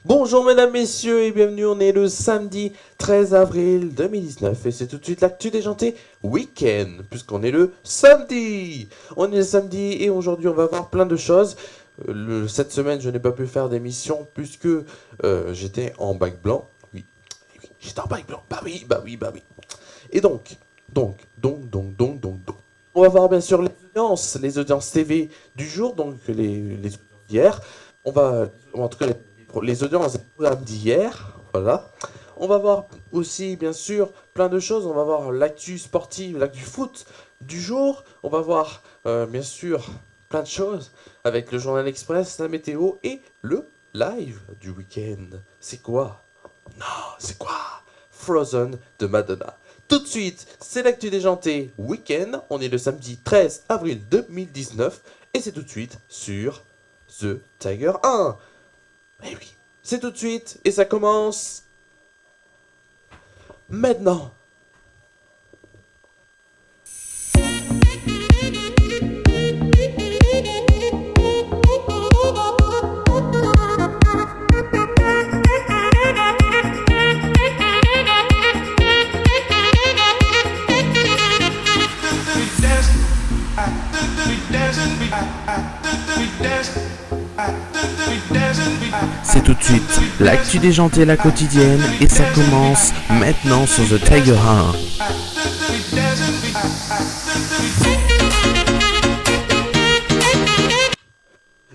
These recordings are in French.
Bonjour mesdames, messieurs et bienvenue, on est le samedi 13 avril 2019 et c'est tout de suite l'actu déjanté week-end puisqu'on est le samedi. On est le samedi et aujourd'hui on va voir plein de choses. Cette semaine je n'ai pas pu faire d'émission puisque j'étais en bac blanc. Oui, j'étais en bac blanc, bah oui. Et donc. On va voir bien sûr les audiences TV du jour, donc les d'hier. En tout cas, les audiences des programmes d'hier, voilà. On va voir aussi, bien sûr, plein de choses. On va voir l'actu sportive, l'actu foot du jour. On va voir, bien sûr, plein de choses avec le Journal Express, la météo et le live du week-end. C'est quoi? Non, c'est quoi? Frozen de Madonna. Tout de suite, c'est l'actu déjanté week-end. On est le samedi 13 avril 2019 et c'est tout de suite sur The Tiger 1. Eh oui, c'est tout de suite et ça commence maintenant. C'est tout de suite l'actu déjanté, la quotidienne, et ça commence maintenant sur The Tiger 1.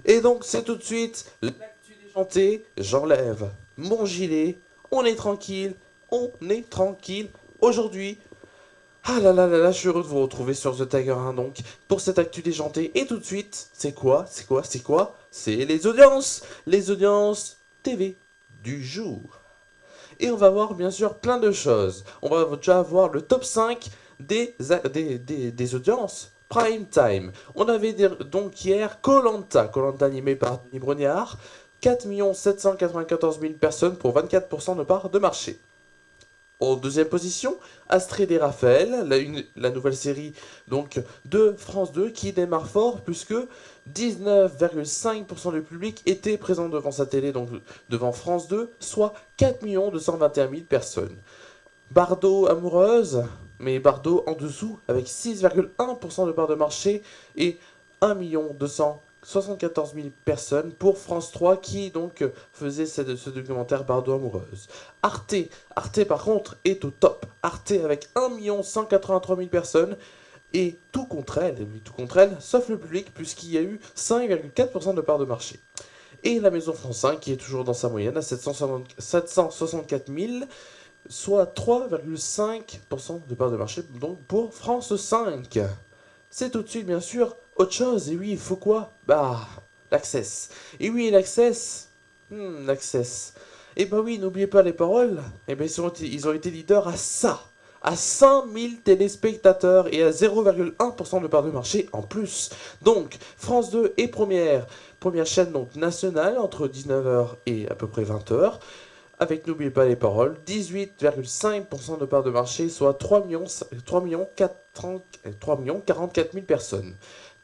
Et donc c'est tout de suite l'actu déjanté, j'enlève mon gilet, on est tranquille. Aujourd'hui, je suis heureux de vous retrouver sur The Tiger 1 donc pour cette actu déjantée. Et tout de suite, c'est quoi? C'est les audiences TV du jour. Et on va voir bien sûr plein de choses. On va déjà voir le top 5 des audiences prime time. On avait donc hier Koh-Lanta animé par Denis Brognard, 4 794 000 personnes pour 24% de part de marché. En deuxième position, Astrid et Raphaël, la nouvelle série donc de France 2 qui démarre fort puisque 19,5% du public était présent devant sa télé, donc devant France 2, soit 4 221 000 personnes. Bardot amoureuse, mais Bardot en dessous avec 6,1% de part de marché et 1 274 000 personnes pour France 3 qui donc faisait ce documentaire Bardot amoureuse. Arte par contre est au top. Arte avec 1 183 000 personnes et tout contre elle, sauf le public puisqu'il y a eu 5,4% de part de marché. Et la Maison France 5 qui est toujours dans sa moyenne à 764 000, soit 3,5% de part de marché donc pour France 5. C'est tout de suite bien sûr autre chose, et oui, il faut quoi? L'Access. Et oui, l'Access. Et oui, n'oubliez pas les paroles. Ils ont été leaders à ça. À 100 000 téléspectateurs et à 0,1% de part de marché en plus. Donc, France 2 est première chaîne donc nationale entre 19h et à peu près 20h. Avec n'oubliez pas les paroles, 18,5% de part de marché, soit 3 44 000 personnes.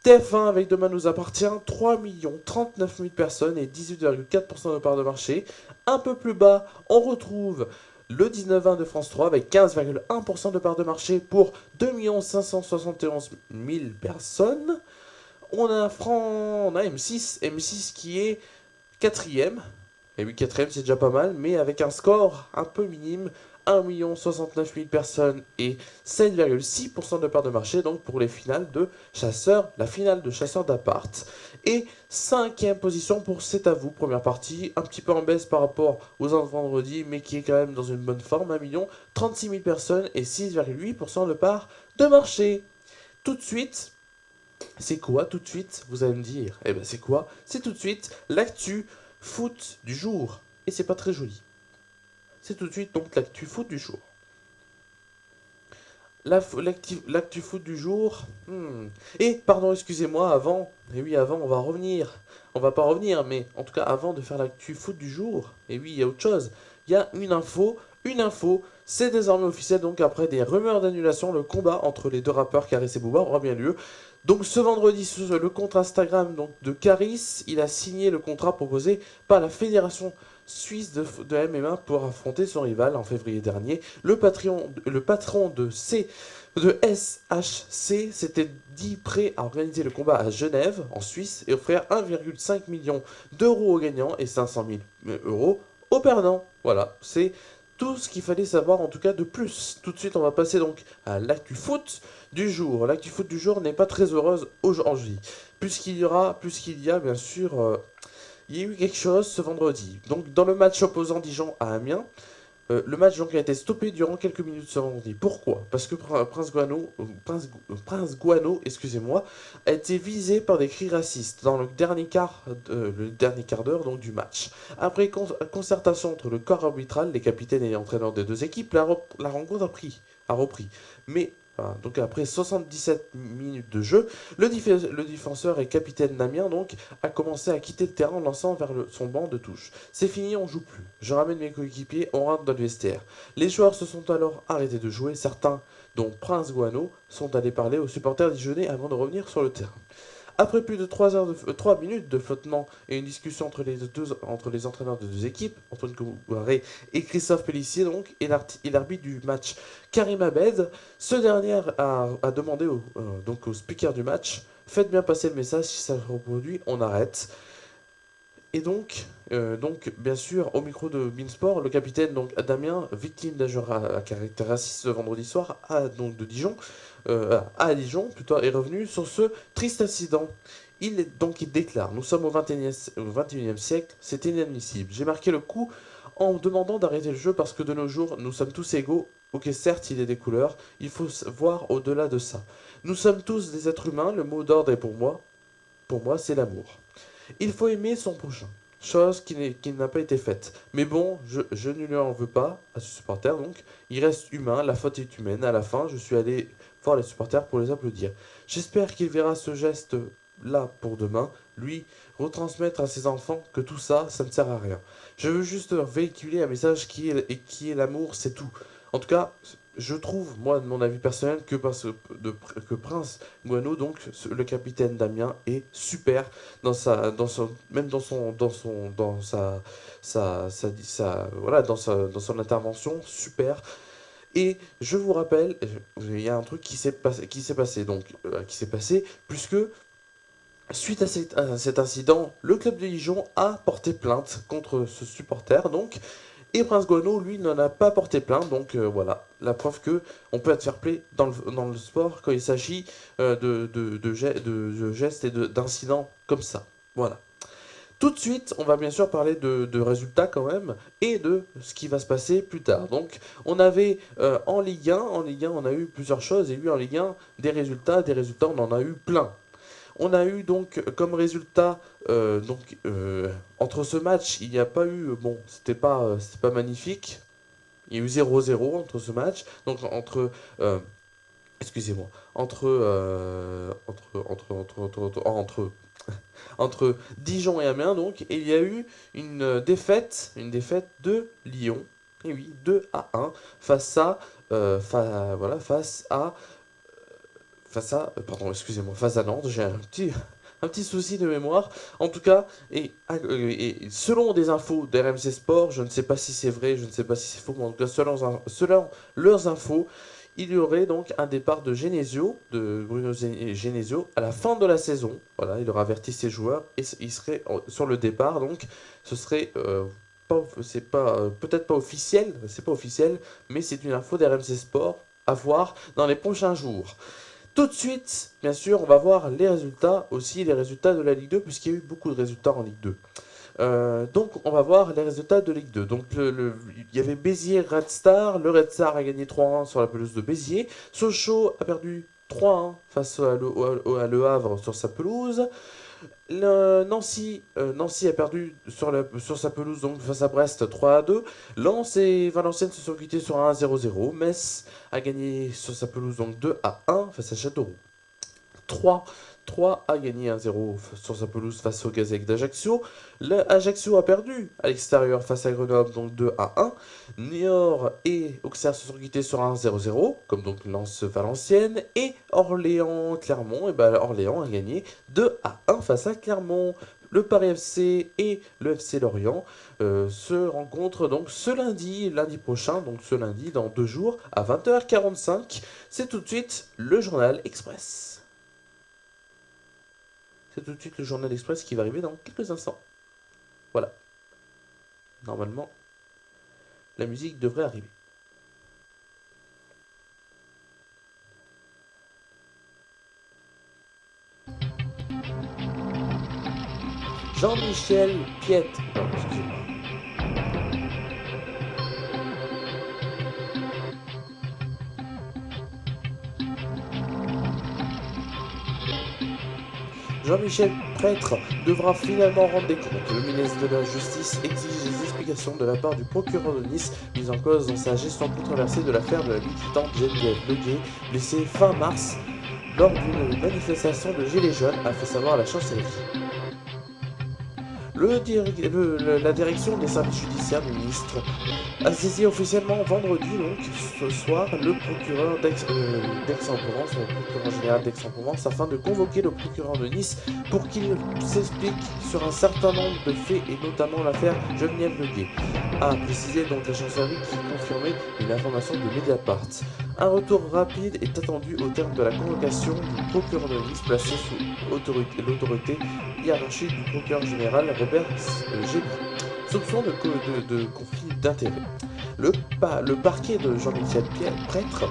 TF1 avec Demain nous appartient, 3 39 000 personnes et 18,4% de part de marché. Un peu plus bas, on retrouve le 19-20 de France 3 avec 15,1% de part de marché pour 2 571 000 personnes. On a M6 qui est quatrième. Et oui, quatrième, c'est déjà pas mal, mais avec un score un peu minime, 1 69 000 personnes et 7,6% de part de marché, donc pour la finale de Chasseurs d'appart. Et cinquième position pour C'est à vous, première partie, un petit peu en baisse par rapport aux autres vendredis, mais qui est quand même dans une bonne forme, 1 36 000 personnes et 6,8% de part de marché. Tout de suite, c'est quoi tout de suite, vous allez me dire? C'est quoi? C'est tout de suite l'actu foot du jour. Et c'est pas très joli. C'est tout de suite donc l'actu foot du jour. L'actu foot du jour. Et pardon, excusez-moi, avant. Et oui, avant, on va revenir. On va pas revenir, mais en tout cas, avant de faire l'actu foot du jour. Et oui, il y a autre chose. Il y a une info. C'est désormais officiel, donc après des rumeurs d'annulation, le combat entre les deux rappeurs Caris et Booba aura bien lieu. Donc ce vendredi, sur le compte Instagram donc, de Caris, il a signé le contrat proposé par la Fédération suisse de MMA pour affronter son rival en février dernier. Le patron de SHC s'était dit prêt à organiser le combat à Genève, en Suisse, et offrir 1,5 million d'euros aux gagnants et 500 000 euros aux perdants. Voilà, c'est tout ce qu'il fallait savoir en tout cas de plus. Tout de suite, on va passer donc à l'actu foot du jour. L'actu foot du jour n'est pas très heureuse aujourd'hui, puisqu'il y a bien sûr, il y a eu quelque chose ce vendredi. Donc dans le match opposant Dijon à Amiens, le match donc a été stoppé durant quelques minutes ce vendredi. Pourquoi? Parce que Prince Guano, excusez-moi, a été visé par des cris racistes dans le dernier quart d'heure donc du match. Après concertation entre le corps arbitral, les capitaines et les entraîneurs des deux équipes, la rencontre a repris. Mais voilà, donc après 77 minutes de jeu, le défenseur et capitaine d'Amiens donc a commencé à quitter le terrain en lançant vers son banc de touche. C'est fini, on joue plus. Je ramène mes coéquipiers, on rentre dans le vestiaire. Les joueurs se sont alors arrêtés de jouer. Certains, dont Prince Guano, sont allés parler aux supporters dijonnais avant de revenir sur le terrain. Après plus de 3 minutes de flottement et une discussion entre les entraîneurs de deux équipes, Antoine Kouaré et Christophe Pellissier, donc, et l'arbitre du match, Karim Abed, ce dernier a demandé au speaker du match: faites bien passer le message, si ça se reproduit, on arrête. Et donc, bien sûr, au micro de Beansport, le capitaine donc Damien, victime d'un jeu à caractère raciste ce vendredi soir à Dijon, est revenu sur ce triste incident. Il déclare: nous sommes au 21e siècle, c'est inadmissible. J'ai marqué le coup en demandant d'arrêter le jeu parce que de nos jours, nous sommes tous égaux. Ok, certes, il y a des couleurs, il faut voir au-delà de ça. Nous sommes tous des êtres humains, le mot d'ordre est pour moi, c'est l'amour. Il faut aimer son prochain, chose qui n'a pas été faite. Mais bon, je ne lui en veux pas à ce supporter, donc il reste humain, la faute est humaine. À la fin, je suis allé voir les supporters pour les applaudir. J'espère qu'il verra ce geste-là pour demain, lui retransmettre à ses enfants que tout ça, ça ne sert à rien. Je veux juste leur véhiculer un message qui est l'amour, c'est tout. En tout cas, je trouve, moi, de mon avis personnel, que Prince Guano, donc le capitaine d'Amiens, est super dans sa intervention, super. Et je vous rappelle, il y a un truc qui s'est passé, puisque suite à cet incident, le club de Dijon a porté plainte contre ce supporter, donc. Et Prince Guano, lui, n'en a pas porté plainte, donc voilà, la preuve que on peut être fair-play dans le sport quand il s'agit de gestes et d'incidents comme ça. Voilà. Tout de suite, on va bien sûr parler de résultats quand même, et de ce qui va se passer plus tard. Donc, on avait en Ligue 1, on a eu plusieurs choses, et lui en Ligue 1, des résultats, on en a eu plein. On a eu donc comme résultat, entre ce match, il n'y a pas eu, bon, c'était pas magnifique. Il y a eu 0-0 entre ce match. Donc excusez-moi, entre Dijon et Amiens, donc, et il y a eu une défaite de Lyon. Et oui, 2-1 face à Nantes. J'ai un petit souci de mémoire. En tout cas, et selon des infos d'RMC Sport, je ne sais pas si c'est vrai, je ne sais pas si c'est faux, mais en tout cas, selon leurs infos, il y aurait donc un départ de Bruno Genesio, à la fin de la saison. Voilà, il aura averti ses joueurs et il serait sur le départ. Donc, ce serait peut-être pas officiel, c'est pas officiel, mais c'est une info d'RMC Sport à voir dans les prochains jours. Tout de suite, bien sûr, on va voir les résultats de la Ligue 2, puisqu'il y a eu beaucoup de résultats en Ligue 2. Donc, on va voir les résultats de Ligue 2. Donc, il y avait Béziers-Red Star. Le Red Star a gagné 3-1 sur la pelouse de Béziers. Sochaux a perdu 3-1 face à Le Havre sur sa pelouse. Nancy a perdu sur sa pelouse donc face à Brest 3-2. Lens et Valenciennes se sont quittés sur un 1-0. Metz a gagné sur sa pelouse donc 2-1 face à Châteauroux. 3 a gagné 1-0 sur sa pelouse face au Gazec d'Ajaccio. Ajaccio a perdu à l'extérieur face à Grenoble, donc 2-1. Niort et Auxerre se sont quittés sur un 0-0, comme donc Lens-Valenciennes. Et Orléans-Clermont, et ben Orléans a gagné 2-1 face à Clermont. Le Paris FC et le FC Lorient se rencontrent donc ce lundi prochain, donc ce lundi dans 2 jours à 20h45. C'est tout de suite le journal Express. C'est tout de suite le journal Express qui va arriver dans quelques instants. Voilà. Normalement, la musique devrait arriver. Jean-Michel Piette. Non, excusez-moi. Jean-Michel Prêtre devra finalement rendre des comptes. Le ministre de la Justice exige des explications de la part du procureur de Nice, mis en cause dans sa gestion controversée de l'affaire de la militante Geneviève Leguet, blessée fin mars lors d'une manifestation de Gilets jaunes, a fait savoir à la chancellerie. La direction des services judiciaires du ministre a saisi officiellement vendredi, donc ce soir, le procureur d'Aix-en-Provence, le procureur général d'Aix-en-Provence, afin de convoquer le procureur de Nice pour qu'il s'explique sur un certain nombre de faits et notamment l'affaire Geneviève Leguet. A précisé donc la chancellerie qui confirmait une information de Mediapart. Un retour rapide est attendu au terme de la convocation du procureur de Nice placé sous l'autorité hiérarchique du procureur général Robert Gély. Soupçon de conflit d'intérêts. Le parquet de Jean-Michel Prêtre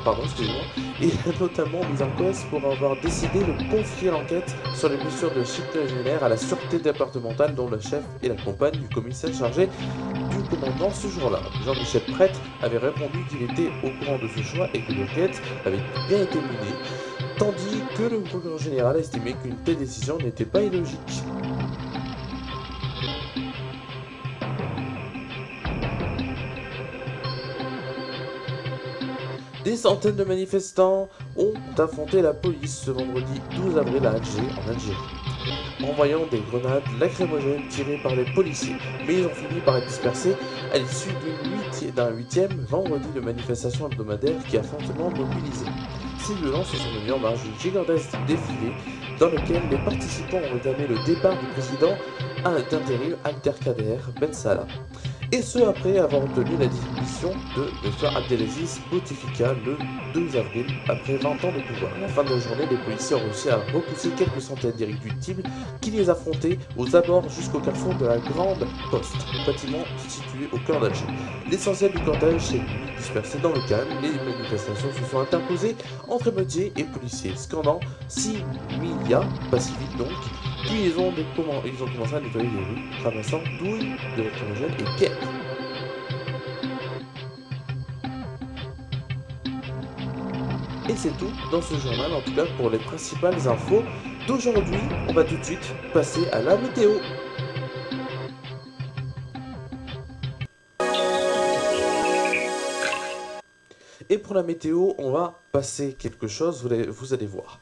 est notamment mis en cause pour avoir décidé de confier l'enquête sur les blessures de septuagénaire à la sûreté départementale dont le chef et la compagne du commissaire chargé du commandant ce jour-là. Jean-Michel Prêtre avait répondu qu'il était au courant de ce choix et que l'enquête avait bien été menée, tandis que le procureur général a estimé qu'une telle décision n'était pas illogique. Des centaines de manifestants ont affronté la police ce vendredi 12 avril à Alger, en Algérie, en voyant des grenades lacrymogènes tirées par les policiers, mais ils ont fini par être dispersés à l'issue d'un huitième vendredi de manifestation hebdomadaire qui a fortement mobilisé. Ces violences se sont venues en marge d'une gigantesque défilé dans lequel les participants ont réclamé le départ du président d'intérim Abdelkader Ben Salah. Et ce après avoir obtenu la démission de Dr Abdelaziz Bouteflika le 2 avril, après 20 ans de pouvoir. À la fin de la journée, les policiers ont réussi à repousser quelques centaines d'irréductibles qui les affrontaient aux abords jusqu'au carrefour de la Grande Poste, bâtiment situé au cœur d'Alger. L'essentiel du cortège s'est dispersé dans le calme, les manifestations se sont interposées entre émeutiers et policiers, scandant 6 millias, pas civiques donc, puis ils ont commencé à nettoyer les rues, ramassant douilles de lacrymogènes et pierres. Et c'est tout dans ce journal, en tout cas pour les principales infos d'aujourd'hui. On va tout de suite passer à la météo. Et pour la météo, on va passer quelque chose, vous allez voir.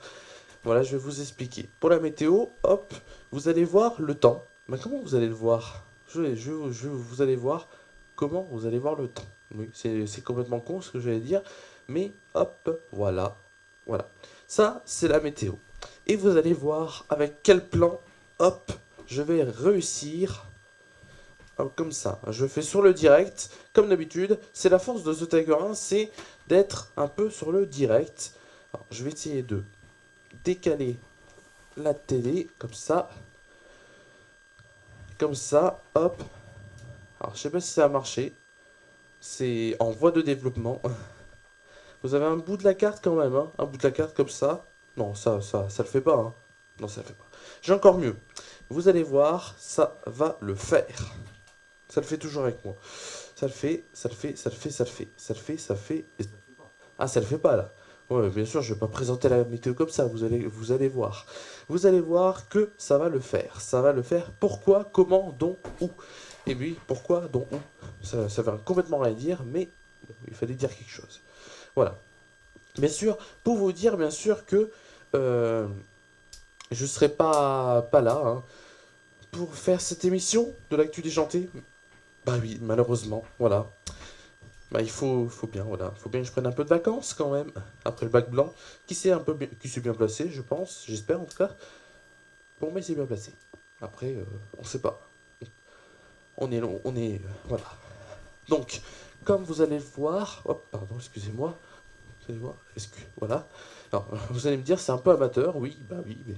Voilà, je vais vous expliquer. Pour la météo, hop, vous allez voir le temps. Mais comment vous allez le voir? Vous allez voir comment vous allez voir le temps. Oui, c'est complètement con ce que je vais dire. Mais hop, voilà. Voilà. Ça, c'est la météo. Et vous allez voir avec quel plan, hop, je vais réussir. Comme ça. Je fais sur le direct. Comme d'habitude, c'est la force de ce Tiger 1, c'est d'être un peu sur le direct. Alors, je vais essayer de décaler la télé comme ça, hop. Alors je sais pas si ça a marché, c'est en voie de développement. Vous avez un bout de la carte quand même, hein, un bout de la carte comme ça. Non, ça le fait pas, hein. Non, ça le fait pas. J'ai encore mieux. Vous allez voir, ça va le faire. Ça le fait toujours avec moi. Ça le fait. Ah, ça le fait pas là. Ouais, bien sûr, je vais pas présenter la météo comme ça, vous allez voir. Vous allez voir que ça va le faire. Ça va le faire. Pourquoi, comment, dont, où. Et oui, pourquoi, dont, où. Ça veut complètement rien dire, mais bon, il fallait dire quelque chose. Voilà. Bien sûr, pour vous dire, bien sûr, que je serai pas là, hein, pour faire cette émission de l'actu déjantée. Bah oui, malheureusement, voilà. Bah, il faut bien, voilà. Faut bien que je prenne un peu de vacances quand même, après le bac blanc, qui s'est bien placé, je pense, j'espère en tout cas. Bon, mais c'est bien placé. Après, on sait pas. On est long, on est... voilà. Donc, comme vous allez le voir... Hop, pardon, excusez-moi. Vous allez voir, voilà. Alors, vous allez me dire, c'est un peu amateur, oui, bah oui, mais...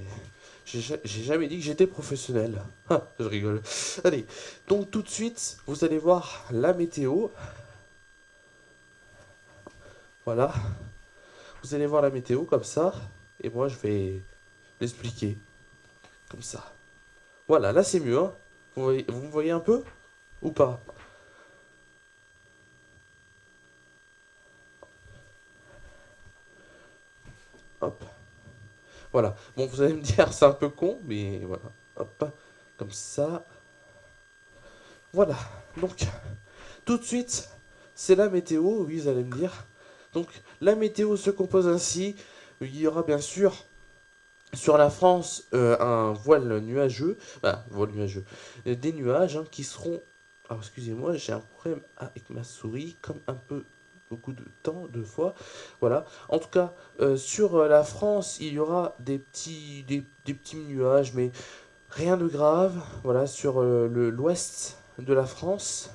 J'ai jamais dit que j'étais professionnel. Ah, je rigole. Allez, donc tout de suite, vous allez voir la météo. Voilà. Vous allez voir la météo comme ça. Et moi, je vais l'expliquer. Comme ça. Voilà, là c'est mieux, hein. Vous me voyez un peu? Ou pas? Hop. Voilà. Bon, vous allez me dire, c'est un peu con, mais voilà. Hop. Comme ça. Voilà. Donc, tout de suite, c'est la météo, oui, vous allez me dire. Donc, la météo se compose ainsi. Il y aura bien sûr sur la France un voile nuageux. Voile nuageux. Des nuages hein, qui seront. Alors, excusez-moi, j'ai un problème avec ma souris, comme un peu beaucoup de temps, deux fois. Voilà. En tout cas, sur la France, il y aura des petits nuages, mais rien de grave. Voilà, sur l'ouest de la France.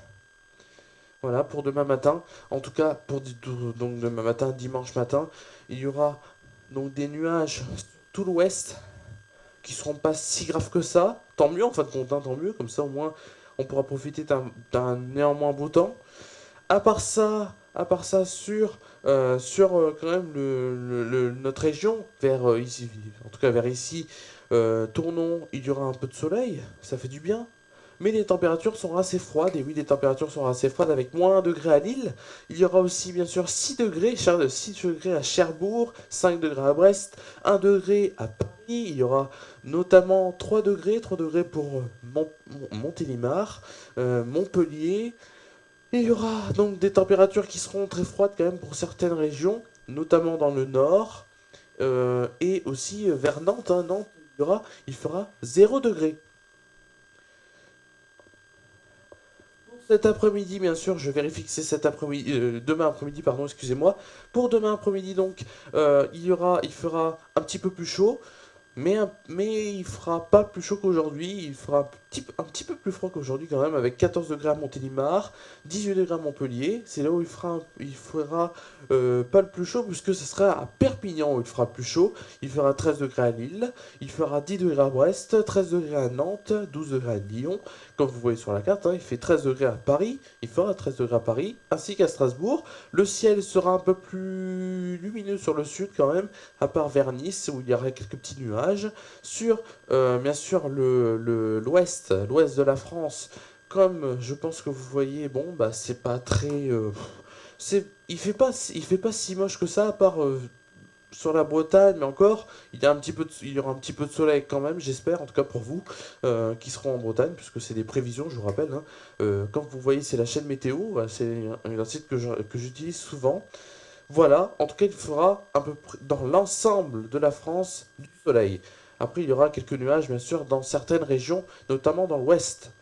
Voilà, pour demain matin. En tout cas, donc demain matin, dimanche matin, il y aura donc des nuages sur tout l'ouest qui seront pas si graves que ça. Tant mieux en fin de compte, hein, tant mieux. Comme ça, au moins, on pourra profiter d'un néanmoins beau temps. À part ça, sur quand même notre région, vers ici, en tout cas vers ici, Tournon, il y aura un peu de soleil, ça fait du bien. Mais les températures seront assez froides, et oui, les températures seront assez froides avec moins 1 degré à Lille. Il y aura aussi, bien sûr, 6 degrés, 6 degrés à Cherbourg, 5 degrés à Brest, 1 degré à Paris. Il y aura notamment 3 degrés pour Montélimar, Montpellier. Il y aura donc des températures qui seront très froides quand même pour certaines régions, notamment dans le nord, et aussi vers Nantes. Hein. Nantes, il fera 0 degré. Cet après-midi, bien sûr, je vérifie que c'est cet après-midi, demain après-midi, pardon, excusez-moi. Pour demain après-midi, donc, il fera un petit peu plus chaud. Mais il fera pas plus chaud qu'aujourd'hui, il fera un petit peu plus froid qu'aujourd'hui quand même, avec 14 degrés à Montélimar, 18 degrés à Montpellier. C'est là où il fera pas le plus chaud, puisque ce sera à Perpignan où il fera plus chaud. Il fera 13 degrés à Lille, il fera 10 degrés à Brest, 13 degrés à Nantes, 12 degrés à Lyon. Comme vous voyez sur la carte, hein, il fait 13 degrés à Paris, il fera 13 degrés à Paris, ainsi qu'à Strasbourg. Le ciel sera un peu plus lumineux sur le sud quand même, à part vers Nice où il y aura quelques petits nuages. Sur, bien sûr, l'ouest de la France, comme je pense que vous voyez, bon, bah, c'est pas très. Il fait pas si moche que ça, à part sur la Bretagne, mais encore, il y aura un petit peu de soleil quand même, j'espère, en tout cas pour vous, qui seront en Bretagne, puisque c'est des prévisions, je vous rappelle. Hein. Comme vous voyez, c'est la chaîne météo, c'est un site que j'utilise souvent. Voilà, en tout cas, il fera à peu près dans l'ensemble de la France du soleil. Après, il y aura quelques nuages, bien sûr, dans certaines régions, notamment dans l'ouest.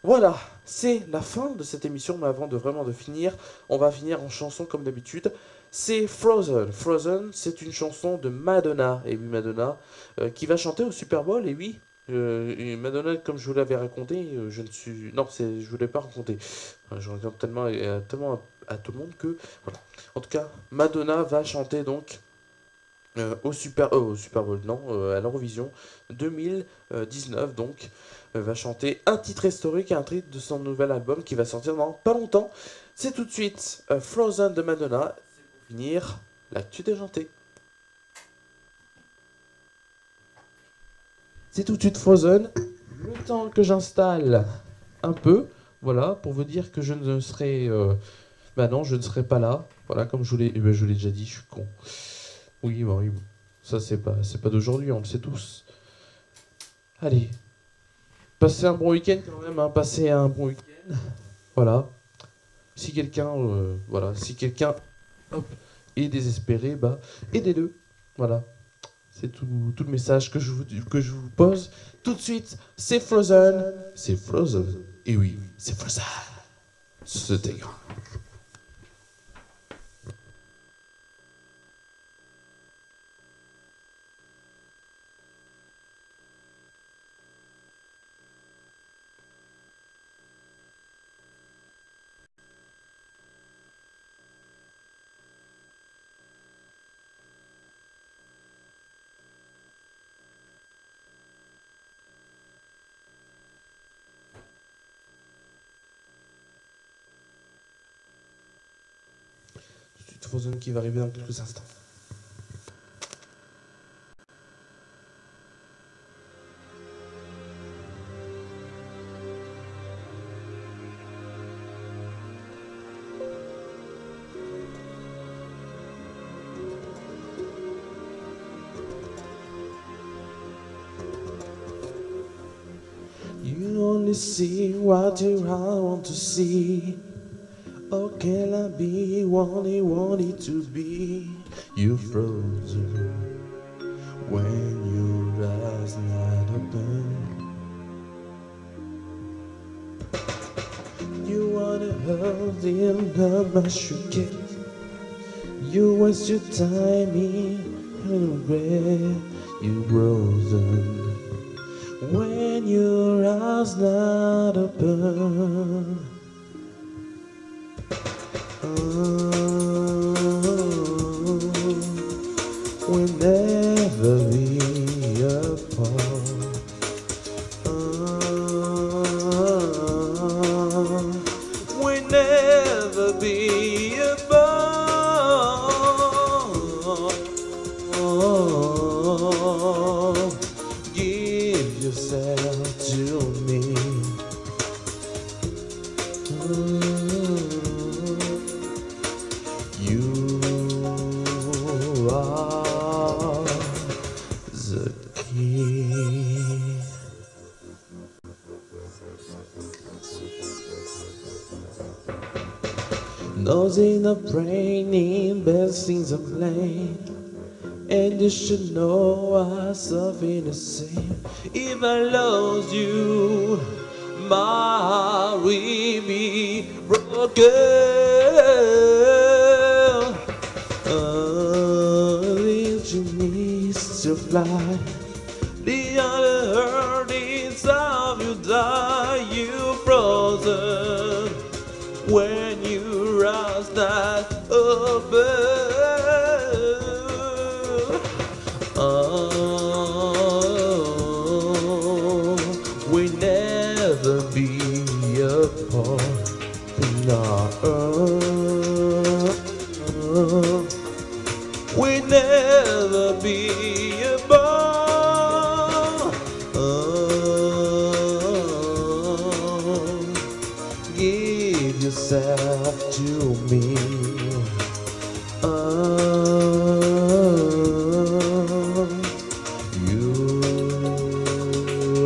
Voilà, c'est la fin de cette émission, mais avant de vraiment de finir, on va finir en chanson comme d'habitude. C'est Frozen. Frozen, c'est une chanson de Madonna, et oui, Madonna, qui va chanter au Super Bowl, et oui. Et Madonna, comme je vous l'avais raconté, je ne suis. Non, je ne vous l'ai pas raconté. Enfin, je raconte tellement à tout le monde que. Voilà. En tout cas, Madonna va chanter donc au Super Bowl, non, à l'Eurovision 2019, donc, va chanter un titre historique et un titre de son nouvel album qui va sortir dans pas longtemps. C'est tout de suite Frozen de Madonna. C'est pour finir l'actu déjanté. C'est tout de suite Frozen. Le temps que j'installe un peu, voilà, pour vous dire que je ne serai. Bah non, je ne serai pas là. Voilà, comme je l'ai déjà dit, je suis con. Oui, bah oui. Ça, c'est pas d'aujourd'hui, on le sait tous. Allez, passez un bon week-end quand même, hein, passez un bon week-end. Voilà. Si quelqu'un hop, est désespéré, bah, aidez-le. Voilà. C'est tout le message que je vous pose. Tout de suite, c'est Frozen. C'est Frozen. Et oui, c'est Frozen. C'était grand. Frozen qui va arriver dans quelques instants. You only see what your heart want to see. How can I be what you wanted to be? You frozen when your eyes not open. You wanna hold him up as you can. You waste your time in where you frozen when your eyes not open. We'll never be apart. We'll never be apart. Give yourself to me. You are the key. Nosing the brain in best things of lane. And you should know ourselves in the same. If I lost you, my heart will be broken. If you need to fly, the other hurt inside you die. You frozen when your eyes not open. We never be apart. No. We never be apart. Give yourself to me. You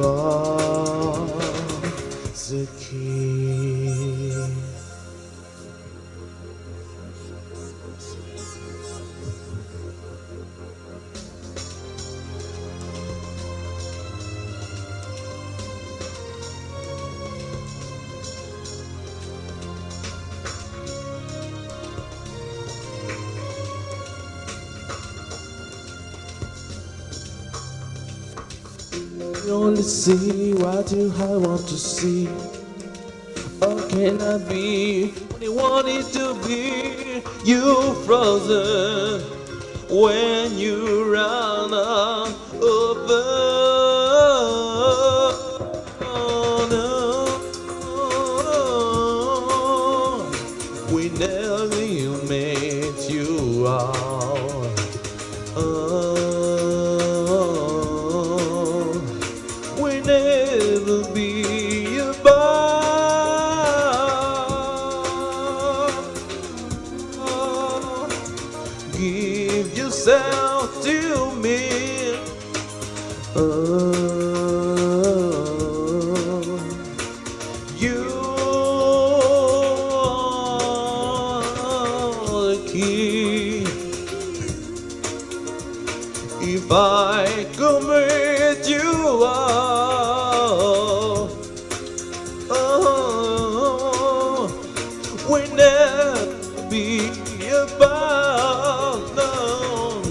are the key. You only see what you want to see. How can I be what you wanted to be? You frozen when you run open. Oh, no. We never made you out. We never be apart. Give yourself to me. You are the key. If I commit you out, we never be apart. No.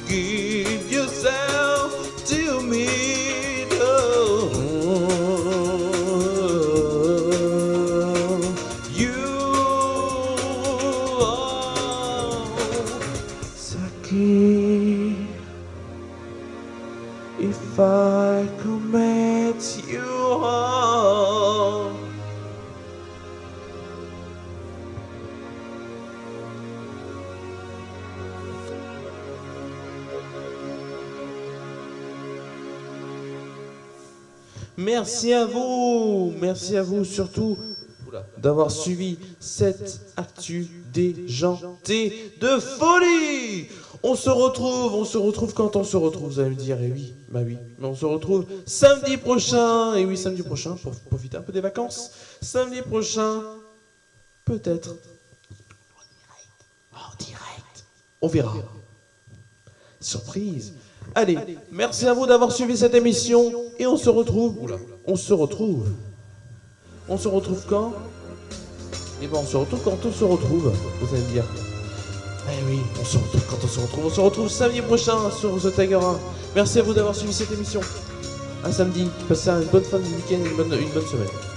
Give yourself to me. No. You Saki, if I commit you all, merci à vous surtout d'avoir suivi cette actu déjantée de folie. On se retrouve quand on se retrouve, vous allez me dire, et oui, bah oui, mais on se retrouve samedi prochain, et oui, samedi prochain, pour profiter un peu des vacances, samedi prochain, peut-être, en direct, on verra, surprise. Allez, merci à vous d'avoir suivi cette émission, et on se retrouve quand? Et ben on se retrouve quand on se retrouve, vous allez me dire. Eh oui, on se retrouve quand on se retrouve. On se retrouve samedi prochain sur The Tiger 1. Merci à vous d'avoir suivi cette émission. À samedi, passez une bonne fin de week-end, une bonne semaine.